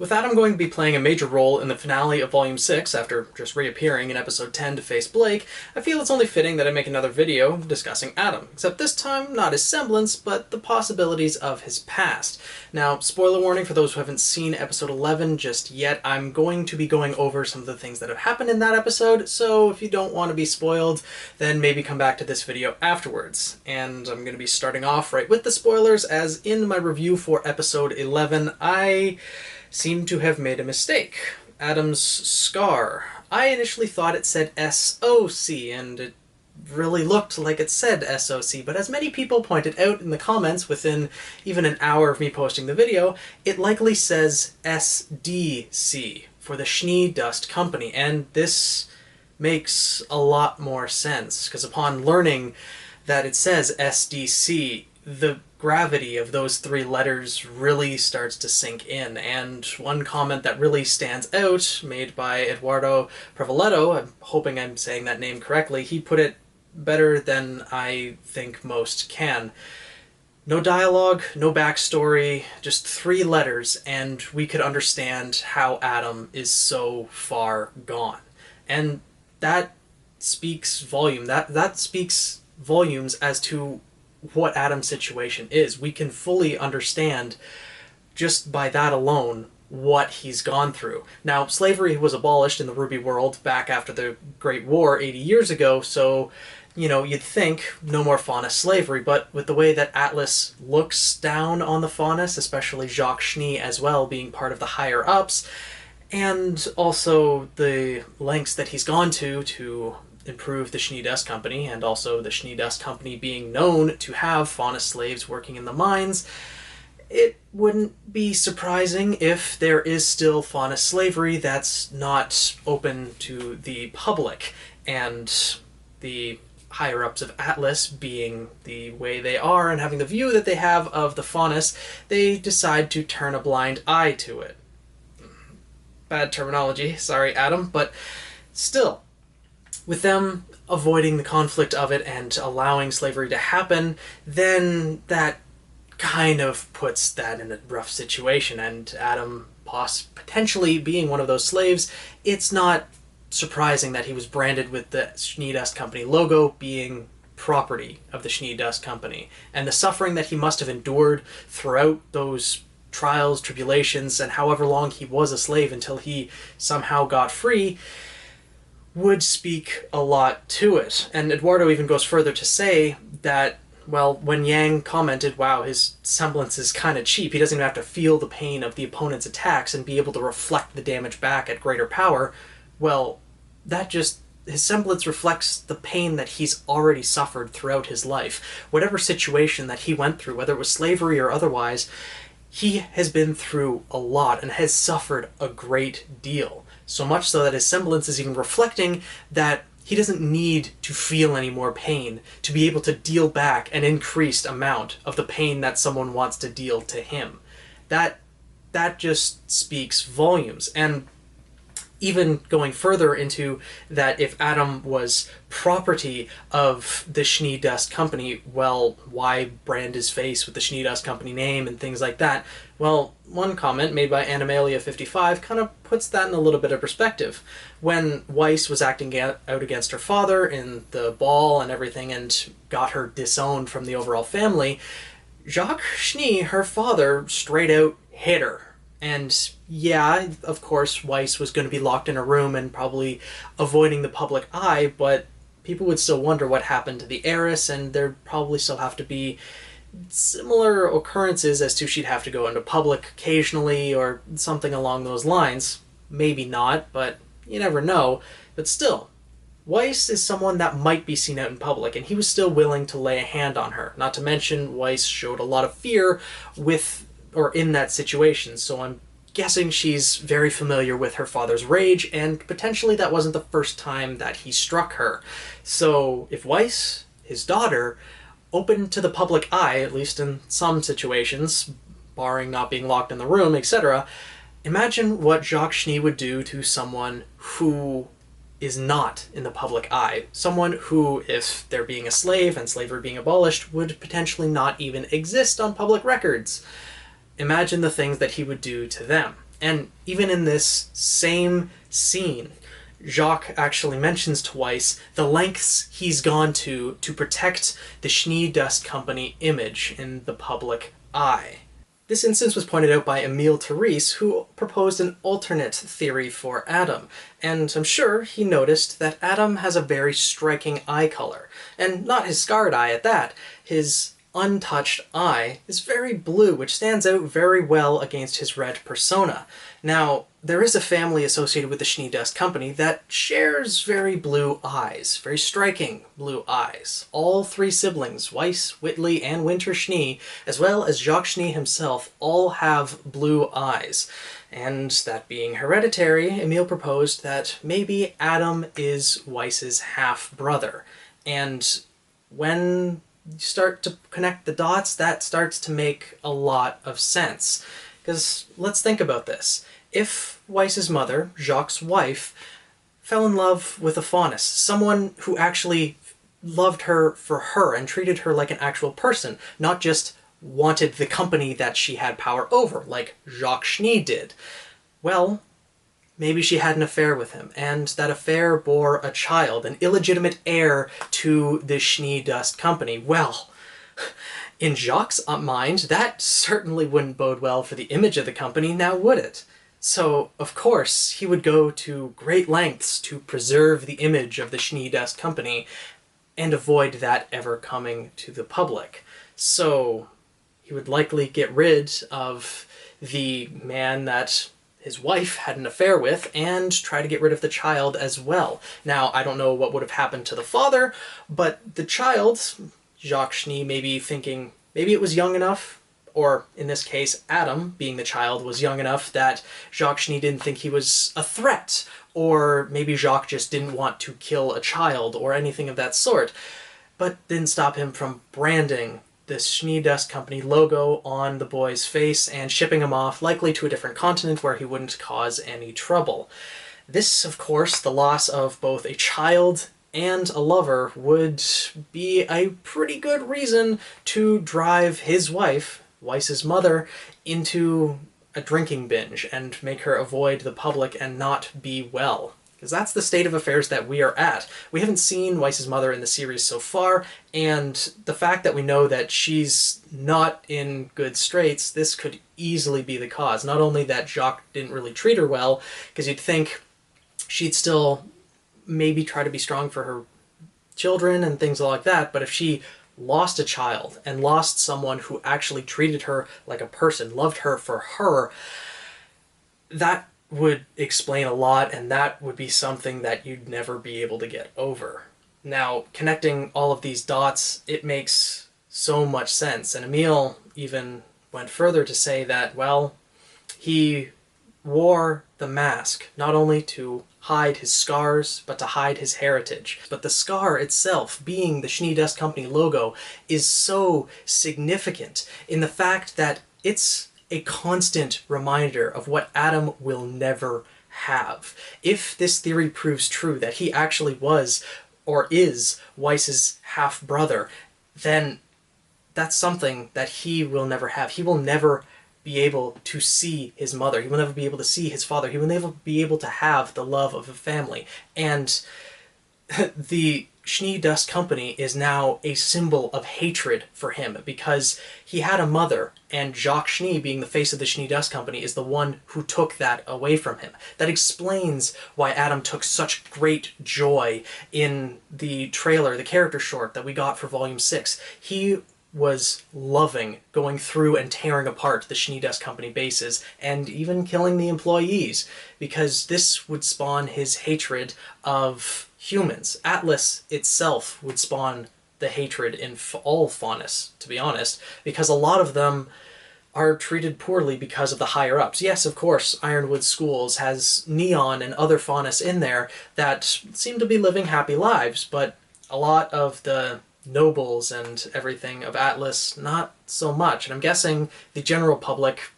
With that, I'm going to be playing a major role in the finale of Volume 6 after just reappearing in Episode 10 to face Blake. I feel it's only fitting that I make another video discussing Adam, except this time not his semblance, but the possibilities of his past. Now, spoiler warning for those who haven't seen Episode 11 just yet, I'm going to be going over some of the things that have happened in that episode, so if you don't want to be spoiled, then maybe come back to this video afterwards. And I'm going to be starting off right with the spoilers, as in my review for Episode 11, I seem to have made a mistake. Adam's scar. I initially thought it said S-O-C, and it really looked like it said S-O-C, but as many people pointed out in the comments within even an hour of me posting the video, it likely says S-D-C, for the Schnee Dust Company, and this makes a lot more sense, because upon learning that it says S-D-C, the gravity of those three letters really starts to sink in, and one comment that really stands out, made by Eduardo Prevaletto, I'm hoping I'm saying that name correctly, he put it better than I think most can. No dialogue, no backstory, just three letters, and we could understand how Adam is so far gone. And that speaks volume. That speaks volumes as to what Adam's situation is. We can fully understand just by that alone what he's gone through. Now, slavery was abolished in the RWBY world back after the Great War 80 years ago, so, you know, you'd think no more Faunus slavery, but with the way that Atlas looks down on the Faunus, especially Jacques Schnee as well, being part of the higher-ups, and also the lengths that he's gone to improve the Schnee Dust Company, and also the Schnee Dust Company being known to have Faunus slaves working in the mines, it wouldn't be surprising if there is still Faunus slavery that's not open to the public, and the higher-ups of Atlas, being the way they are and having the view that they have of the Faunus, they decide to turn a blind eye to it. Bad terminology, sorry Adam, but still, with them avoiding the conflict of it and allowing slavery to happen, then that kind of puts that in a rough situation, and Adam potentially being one of those slaves, it's not surprising that he was branded with the Schnee Dust Company logo being property of the Schnee Dust Company, and the suffering that he must have endured throughout those trials, tribulations, and however long he was a slave until he somehow got free, would speak a lot to it. And Eduardo even goes further to say that, well, when Yang commented, wow, his semblance is kind of cheap, he doesn't even have to feel the pain of the opponent's attacks and be able to reflect the damage back at greater power, well, that just, his semblance reflects the pain that he's already suffered throughout his life. Whatever situation that he went through, whether it was slavery or otherwise, he has been through a lot and has suffered a great deal. So much so that his semblance is even reflecting that he doesn't need to feel any more pain to be able to deal back an increased amount of the pain that someone wants to deal to him. That just speaks volumes. And even going further into that, if Adam was property of the Schnee Dust Company, well, why brand his face with the Schnee Dust Company name and things like that? Well, one comment made by Animalia55 kind of puts that in a little bit of perspective. When Weiss was acting out against her father in the ball and everything and got her disowned from the overall family, Jacques Schnee, her father, straight out hit her. And yeah, of course, Weiss was going to be locked in a room and probably avoiding the public eye, but people would still wonder what happened to the heiress, and there'd probably still have to be similar occurrences as to she'd have to go into public occasionally or something along those lines. Maybe not, but you never know. But still, Weiss is someone that might be seen out in public, and he was still willing to lay a hand on her. Not to mention, Weiss showed a lot of fear with or in that situation, so I'm guessing she's very familiar with her father's rage, and potentially that wasn't the first time that he struck her. So if Weiss, his daughter, open to the public eye, at least in some situations, barring not being locked in the room, etc., imagine what Jacques Schnee would do to someone who is not in the public eye. Someone who, if they're being a slave and slavery being abolished, would potentially not even exist on public records. Imagine the things that he would do to them. And even in this same scene, Jacques actually mentions to Weiss the lengths he's gone to protect the Schnee Dust Company image in the public eye. This instance was pointed out by Emile Therese, who proposed an alternate theory for Adam, and I'm sure he noticed that Adam has a very striking eye color, and not his scarred eye at that. His untouched eye is very blue, which stands out very well against his red persona. Now, there is a family associated with the Schnee Dust Company that shares very blue eyes, very striking blue eyes. All three siblings, Weiss, Whitley, and Winter Schnee, as well as Jacques Schnee himself, all have blue eyes. And that being hereditary, Emile proposed that maybe Adam is Weiss's half-brother. And when you start to connect the dots, that starts to make a lot of sense. Because let's think about this. If Weiss's mother, Jacques' wife, fell in love with a faunus, someone who actually loved her for her and treated her like an actual person, not just wanted the company that she had power over, like Jacques Schnee did, well, maybe she had an affair with him, and that affair bore a child, an illegitimate heir to the Schnee Dust Company. Well, in Jacques' mind, that certainly wouldn't bode well for the image of the company, now would it? So, of course, he would go to great lengths to preserve the image of the Schnee Dust Company and avoid that ever coming to the public. So, he would likely get rid of the man that his wife had an affair with, and try to get rid of the child as well. Now, I don't know what would have happened to the father, but the child, Jacques Schnee may be thinking maybe it was young enough, or in this case, Adam, being the child, was young enough that Jacques Schnee didn't think he was a threat, or maybe Jacques just didn't want to kill a child, or anything of that sort, but didn't stop him from branding the Schnee Dust Company logo on the boy's face and shipping him off, likely to a different continent where he wouldn't cause any trouble. This, of course, the loss of both a child and a lover, would be a pretty good reason to drive his wife, Weiss's mother, into a drinking binge and make her avoid the public and not be well. Because that's the state of affairs that we are at. We haven't seen Weiss's mother in the series so far, and the fact that we know that she's not in good straits, this could easily be the cause. Not only that Jacques didn't really treat her well, because you'd think she'd still maybe try to be strong for her children and things like that, but if she lost a child and lost someone who actually treated her like a person, loved her for her, that would explain a lot, and that would be something that you'd never be able to get over. Now, connecting all of these dots, it makes so much sense, and Emile even went further to say that, well, he wore the mask not only to hide his scars, but to hide his heritage. But the scar itself, being the Schnee Dust Company logo, is so significant in the fact that it's a constant reminder of what Adam will never have. If this theory proves true, that he actually was, or is, Weiss's half-brother, then that's something that he will never have. He will never be able to see his mother. He will never be able to see his father. He will never be able to have the love of a family. And the Schnee Dust Company is now a symbol of hatred for him, because he had a mother, and Jacques Schnee, being the face of the Schnee Dust Company, is the one who took that away from him. That explains why Adam took such great joy in the trailer, the character short that we got for Volume 6. He was loving going through and tearing apart the Schnee Dust Company bases, and even killing the employees, because this would spawn his hatred of humans. Atlas itself would spawn the hatred in all faunus, to be honest, because a lot of them are treated poorly because of the higher-ups. Yes, of course, Ironwood Schools has Neon and other faunus in there that seem to be living happy lives, but a lot of the nobles and everything of Atlas, not so much. And I'm guessing the general public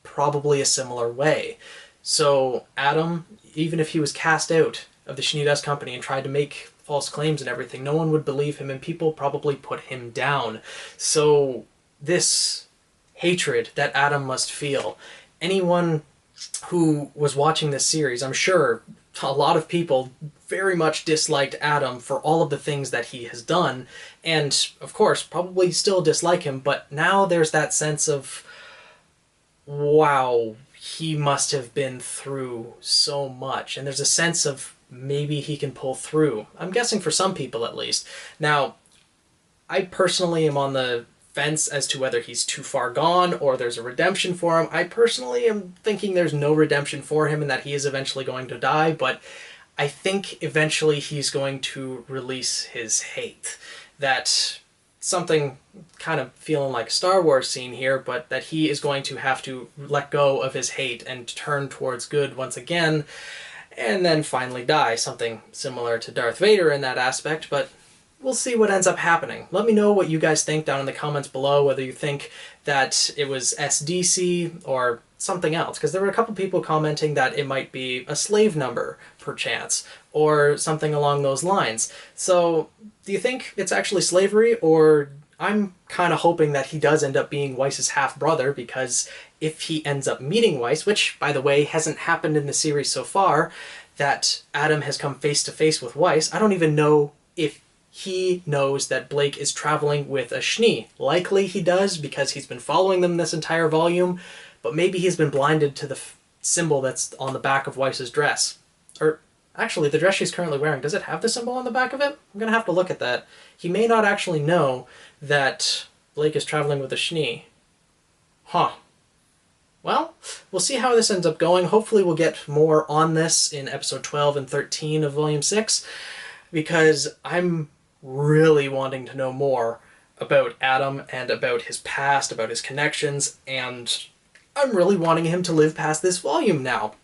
probably a similar way. So Adam, even if he was cast out of the Schnee Dust Company and tried to make false claims and everything, no one would believe him, and people probably put him down. So this hatred that Adam must feel, anyone who was watching this series, I'm sure a lot of people very much disliked Adam for all of the things that he has done, and of course probably still dislike him, but now there's that sense of, wow, he must have been through so much, and there's a sense of maybe he can pull through. I'm guessing for some people at least. Now, I personally am on the fence as to whether he's too far gone or there's a redemption for him. I personally am thinking there's no redemption for him and that he is eventually going to die, but I think eventually he's going to release his hate. That something kind of feeling like a Star Wars scene here, but that he is going to have to let go of his hate and turn towards good once again, and then finally die. Something similar to Darth Vader in that aspect, but we'll see what ends up happening. Let me know what you guys think down in the comments below, whether you think that it was SDC or something else, because there were a couple people commenting that it might be a slave number, perchance, or something along those lines. So, do you think it's actually slavery, or I'm kind of hoping that he does end up being Weiss's half-brother, because if he ends up meeting Weiss, which, by the way, hasn't happened in the series so far, that Adam has come face-to-face with Weiss, I don't even know if he knows that Blake is traveling with a Schnee. Likely he does, because he's been following them this entire volume, but maybe he's been blinded to the symbol that's on the back of Weiss's dress. Or, actually, the dress she's currently wearing, does it have the symbol on the back of it? I'm gonna have to look at that. He may not actually know that Blake is traveling with a Schnee. Huh. Well, we'll see how this ends up going. Hopefully we'll get more on this in episode 12 and 13 of Volume 6, because I'm really wanting to know more about Adam and about his past, about his connections, and I'm really wanting him to live past this volume now.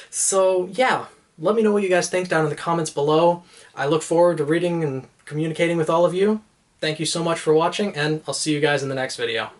So yeah, let me know what you guys think down in the comments below. I look forward to reading and communicating with all of you. Thank you so much for watching, and I'll see you guys in the next video.